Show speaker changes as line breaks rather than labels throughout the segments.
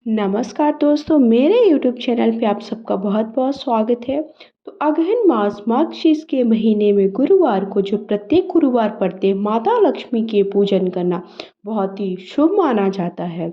नमस्कार दोस्तों, मेरे यूट्यूब चैनल पे आप सबका बहुत बहुत स्वागत है। तो अगहन मास माघ के महीने में गुरुवार को जो प्रत्येक गुरुवार पड़ते हैं माता लक्ष्मी के पूजन करना बहुत ही शुभ माना जाता है।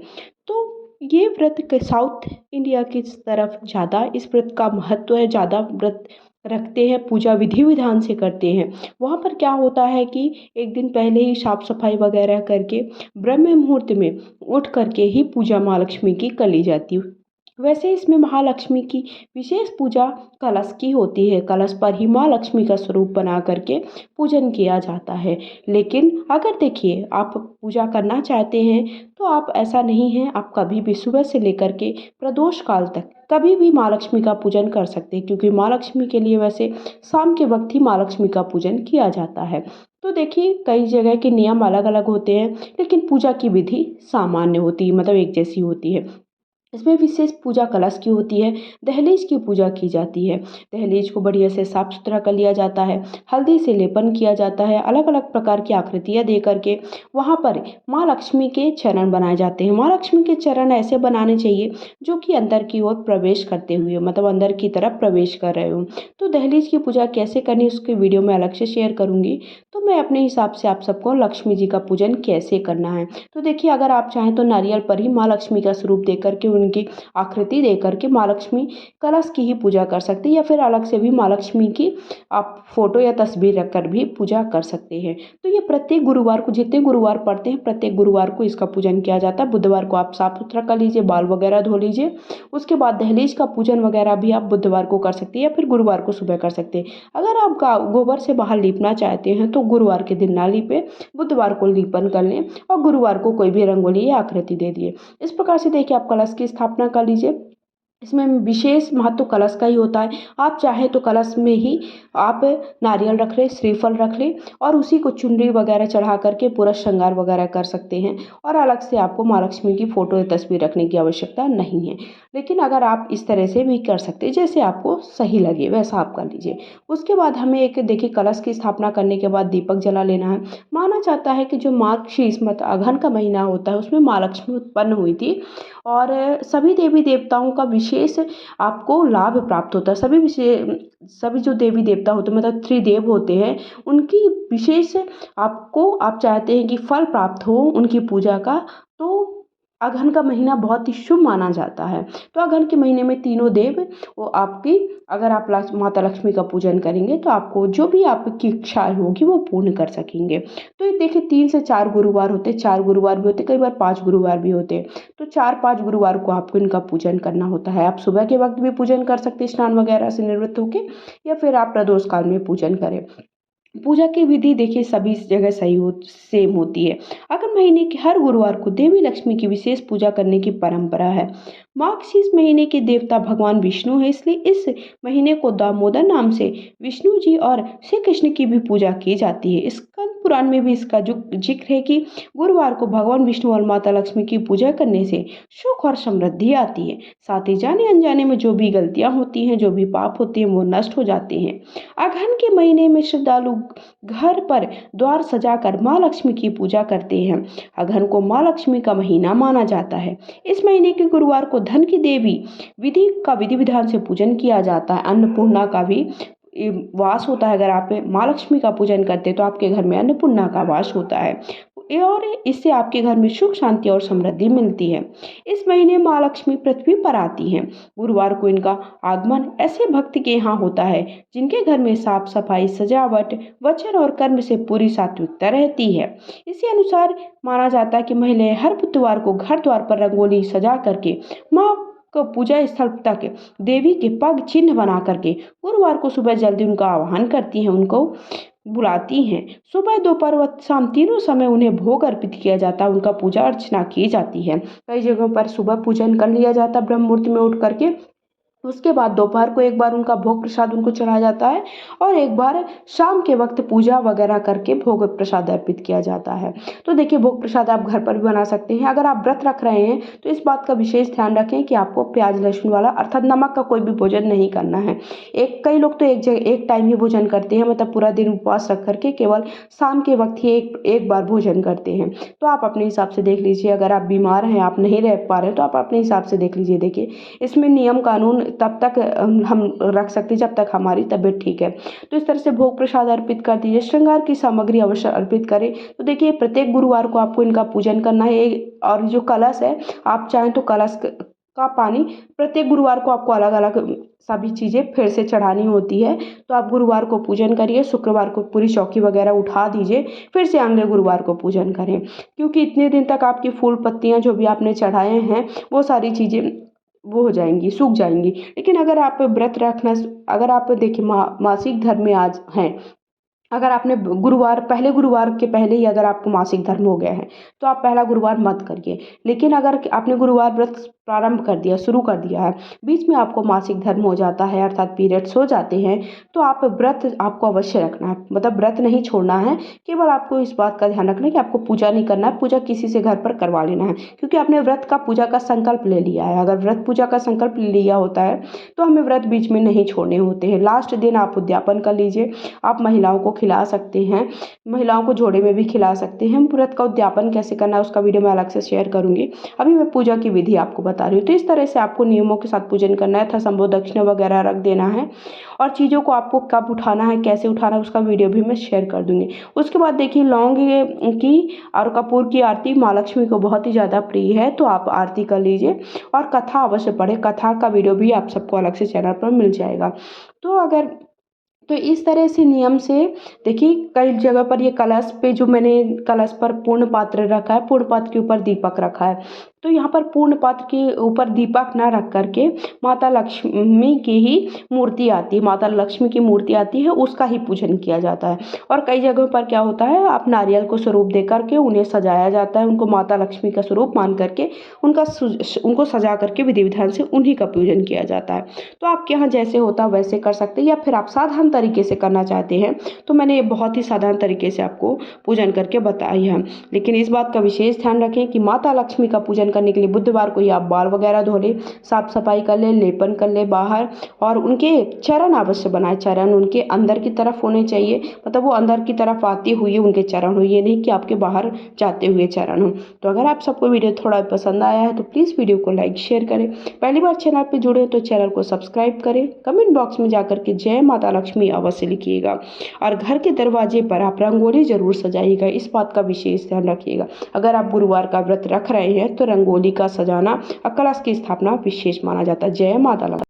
तो ये व्रत के साउथ इंडिया की तरफ ज़्यादा इस व्रत का महत्व है, ज़्यादा व्रत रखते हैं, पूजा विधि विधान से करते हैं। वहाँ पर क्या होता है कि एक दिन पहले ही साफ सफाई वगैरह करके ब्रह्म मुहूर्त में उठ करके ही पूजा माँ लक्ष्मी की कर ली जाती है। वैसे इसमें महालक्ष्मी की विशेष पूजा कलश की होती है। कलश पर ही माँ लक्ष्मी का स्वरूप बना करके पूजन किया जाता है। लेकिन अगर देखिए आप पूजा करना चाहते हैं तो आप ऐसा नहीं है, आप कभी भी सुबह से लेकर के प्रदोष काल तक कभी भी माँ लक्ष्मी का पूजन कर सकते हैं, क्योंकि माँ लक्ष्मी के लिए वैसे शाम के वक्त ही माँ लक्ष्मी का पूजन किया जाता है। तो देखिए कई जगह के नियम अलग अलग होते हैं, लेकिन पूजा की विधि सामान्य होती है, मतलब एक जैसी होती है। इसमें विशेष पूजा कलश की होती है। दहलीज की पूजा की जाती है। दहलीज को बढ़िया से साफ सुथरा कर लिया जाता है, हल्दी से लेपन किया जाता है, अलग अलग प्रकार की आकृतियाँ दे करके वहाँ पर माँ लक्ष्मी के चरण बनाए जाते हैं। माँ लक्ष्मी के चरण ऐसे बनाने चाहिए जो कि अंदर की ओर प्रवेश करते हुए, मतलब अंदर की तरफ प्रवेश कर रहे हो। तो दहलीज की पूजा कैसे करनी उसके वीडियो में अलग से शेयर करूँगी। तो मैं अपने हिसाब से आप सबको लक्ष्मी जी का पूजन कैसे करना है। तो देखिए अगर आप चाहें तो नारियल पर ही माँ लक्ष्मी का स्वरूप दे करके, उनकी आकृति दे करके माँ लक्ष्मी कलश की ही पूजा कर सकते हैं, या फिर अलग से भी माँ लक्ष्मी की आप फोटो या तस्वीर रख कर भी पूजा कर सकते हैं। तो ये प्रत्येक गुरुवार को, जितने गुरुवार पड़ते हैं प्रत्येक गुरुवार को इसका पूजन किया जाता है। बुधवार को आप साफ सुथरा कर लीजिए, बाल वगैरह धो लीजिए। उसके बाद दहलीज का पूजन वगैरह भी आप बुधवार को कर सकते हैं या फिर गुरुवार को सुबह कर सकते हैं। अगर आप गोबर से बाहर लीपना चाहते हैं तो गुरुवार के दिन ना लीपे, बुधवार को लीपन कर लें और गुरुवार को कोई भी रंगोली या आकृति दे दिए। इस प्रकार से देखिए आप कलश की स्थापना कर लीजिए। इसमें विशेष महत्व कलश का ही होता है। आप चाहें तो कलश में ही आप नारियल रख लें, श्रीफल रख लें और उसी को चुनरी वगैरह चढ़ा करके पूरा श्रृंगार वगैरह कर सकते हैं, और अलग से आपको माँ लक्ष्मी की फोटो या तस्वीर रखने की आवश्यकता नहीं है। लेकिन अगर आप इस तरह से भी कर सकते हैं, जैसे आपको सही लगे वैसा आप कर लीजिए। उसके बाद हमें एक देखिए कलश की स्थापना करने के बाद दीपक जला लेना है। माना जाता है कि जो मार्गशीर्ष मतलब अगहन का महीना होता है उसमें माँ लक्ष्मी उत्पन्न हुई थी, और सभी देवी देवताओं का विशेष आपको लाभ प्राप्त होता है। सभी जो देवी देवता होते हैं, मतलब त्रिदेव होते हैं, उनकी विशेष आपको, आप चाहते हैं कि फल प्राप्त हो उनकी पूजा का, तो अगहन का महीना बहुत ही शुभ माना जाता है। तो अगहन के महीने में तीनों देव वो आपकी, अगर आप माता लक्ष्मी का पूजन करेंगे तो आपको जो भी आपकी इच्छा होगी वो पूर्ण कर सकेंगे। तो ये देखिए 3 से 4 गुरुवार होते, 4 गुरुवार भी होते, कई बार 5 गुरुवार भी होते। तो 4-5 गुरुवार को आपको इनका पूजन करना होता है। आप सुबह के वक्त भी पूजन कर सकते हैं स्नान वगैरह से निवृत्त होके, या फिर आप प्रदोष काल में पूजन करें। पूजा की विधि देखिए सभी जगह सेम होती है। अगर महीने के हर गुरुवार को देवी लक्ष्मी की विशेष पूजा करने की परंपरा है। मार्गशीर्ष महीने के देवता भगवान विष्णु है, इसलिए इस महीने को दामोदर नाम से विष्णु जी और श्री कृष्ण की भी पूजा की जाती है। स्कंद पुराण में भी इसका जो जिक्र है कि गुरुवार को भगवान विष्णु और माता लक्ष्मी की पूजा करने से सुख और समृद्धि आती है। साथ ही जाने अनजाने में जो भी गलतियां होती हैं, जो भी पाप होते हैं, वो नष्ट हो जाते हैं। अगहन के महीने में श्रद्धालु घर पर द्वार सजाकर माँ लक्ष्मी की पूजा करते हैं। अगहन को माँ लक्ष्मी का महीना माना जाता है। इस महीने के गुरुवार को धन की देवी विधि विधान से पूजन किया जाता है। अन्नपूर्णा का भी वास होता है। अगर आप माँ लक्ष्मी का पूजन करते हैं तो आपके घर में अन्नपूर्णा का वास होता है, और इससे आपके घर में सुख शांति और समृद्धि मिलती है। इस महीने माँ लक्ष्मी पृथ्वी पर आती हैं। गुरुवार को इनका आगमन ऐसे भक्त के यहाँ होता है जिनके घर में साफ सफाई, सजावट, वचन और कर्म से पूरी सात्विकता रहती है। इसी अनुसार माना जाता है कि महिलाएं हर बुधवार को घर द्वार पर रंगोली सजा करके माँ को पूजा स्थल तक देवी के पग चिन्ह बना करके गुरुवार को सुबह जल्दी उनका आह्वान करती हैं, उनको बुलाती हैं। सुबह दोपहर व शाम तीनों समय उन्हें भोग अर्पित किया जाता है, उनका पूजा अर्चना की जाती है। कई जगहों पर सुबह पूजन कर लिया जाता है ब्रह्म मुहूर्त में उठ करके, उसके बाद दोपहर को एक बार उनका भोग प्रसाद उनको चढ़ाया जाता है और एक बार शाम के वक्त पूजा वगैरह करके भोग प्रसाद अर्पित किया जाता है। तो देखिए, भोग प्रसाद आप घर पर भी बना सकते हैं। अगर आप व्रत रख रहे हैं तो इस बात का विशेष ध्यान रखें कि आपको प्याज लहसुन वाला अर्थात नमक का कोई भी भोजन नहीं करना है। कई लोग तो एक टाइम ही भोजन करते हैं, मतलब पूरा दिन उपवास रख करके केवल शाम के वक्त ही एक बार भोजन करते हैं। तो आप अपने हिसाब से देख लीजिए, अगर आप बीमार हैं, आप नहीं रह पा रहे हैं, तो आप अपने हिसाब से देख लीजिए। देखिए, इसमें नियम कानून तब तक हम रख सकते हैं जब तक हमारी तबीयत ठीक है। तो इस तरह से भोग प्रसाद अर्पित कर दीजिए। श्रृंगार की सामग्री अवश्य अर्पित करें। तो देखिए, प्रत्येक गुरुवार को आपको इनका पूजन करना है। और जो कलश है, आप चाहें तो कलश का पानी प्रत्येक गुरुवार को आपको अलग अलग सभी चीज़ें फिर से चढ़ानी होती है। तो आप गुरुवार को पूजन करिए, शुक्रवार को पूरी चौकी वगैरह उठा दीजिए, फिर से अगले गुरुवार को पूजन करें, क्योंकि इतने दिन तक आपकी फूल पत्तियां जो भी आपने चढ़ाए हैं वो सारी चीज़ें वो हो जाएंगी, सूख जाएंगी। लेकिन अगर आप व्रत रखना, अगर आप देखिए मासिक धर्म में आज हैं, अगर आपने पहले गुरुवार के पहले ही अगर आपको मासिक धर्म हो गया है तो आप पहला गुरुवार मत करिए। लेकिन अगर आपने गुरुवार व्रत प्रारंभ कर दिया, शुरू कर दिया है, बीच में आपको मासिक धर्म हो जाता है अर्थात पीरियड्स हो जाते हैं, तो आप व्रत आपको अवश्य रखना है, मतलब व्रत नहीं छोड़ना है। केवल आपको इस बात का ध्यान रखना है कि आपको पूजा नहीं करना है, पूजा किसी से घर पर करवा लेना है, क्योंकि आपने व्रत का पूजा का संकल्प ले लिया है। अगर व्रत पूजा का संकल्प ले लिया होता है तो हमें व्रत बीच में नहीं छोड़ने होते हैं। लास्ट दिन आप उद्यापन कर लीजिए। आप महिलाओं को खिला सकते हैं, महिलाओं को जोड़े में भी खिला सकते हैं। व्रत का उद्यापन कैसे करना है उसका वीडियो मैं अलग से शेयर करूंगी। अभी मैं पूजा की विधि आपको बता रही हूँ। तो इस तरह से आपको नियमों के साथ पूजन करना है, यथासंभव दक्षिणा वगैरह रख देना है, और चीज़ों को आपको कब उठाना है, कैसे उठाना है उसका वीडियो भी मैं शेयर कर दूंगी। उसके बाद देखिए, लौंग की और कपूर की आरती माँ लक्ष्मी को बहुत ही ज़्यादा प्रिय है, तो आप आरती कर लीजिए और कथा अवश्य पढ़े। कथा का वीडियो भी आप सबको अलग से चैनल पर मिल जाएगा। तो इस तरह से नियम से देखिए, कई जगह पर ये कलश पे जो मैंने कलश पर पूर्ण पात्र रखा है, पूर्ण पात्र के ऊपर दीपक रखा है, तो यहाँ पर पूर्ण पात्र के ऊपर दीपक ना रख करके माता लक्ष्मी की ही मूर्ति आती है, माता लक्ष्मी की मूर्ति आती है, उसका ही पूजन किया जाता है। और कई जगहों पर क्या होता है, आप नारियल को स्वरूप दे करके उन्हें सजाया जाता है, उनको माता लक्ष्मी का स्वरूप मान करके उनको सजा करके विधि विधान से उन्हीं का पूजन किया जाता है। तो आपके यहाँ जैसे होता है वैसे कर सकते हैं, या फिर आप साधारण तरीके से करना चाहते हैं तो मैंने ये बहुत ही साधारण तरीके से आपको पूजन करके बताई है। लेकिन इस बात का विशेष ध्यान रखें कि माता लक्ष्मी का पूजन करने के लिए बुधवार को ही आप बाल वगैरह धो ले, साफ सफाई कर ले, लेपन कर ले बाहर, और उनके चरण अवश्य बनाए। चरण उनके अंदर की तरफ होने चाहिए, मतलब वो अंदर की तरफ आते हुए उनके चरण हो, ये नहीं कि आपके बाहर जाते हुए चरण हो। तो अगर आप सबको वीडियो थोड़ा पसंद आया है तो प्लीज़ वीडियो को लाइक शेयर करें। पहली बार चैनल पर जुड़े हो तो चैनल को सब्सक्राइब करें। कमेंट बॉक्स में जाकर के जय माता लक्ष्मी अवश्य लिखिएगा, और घर के दरवाजे पर आप रंगोली जरूर सजाइएगा, इस बात का विशेष ध्यान रखिएगा। अगर आप गुरुवार का व्रत रख रहे हैं तो रंगोली का सजाना और कलश की स्थापना विशेष माना जाता है। जय माता लक्ष्मी।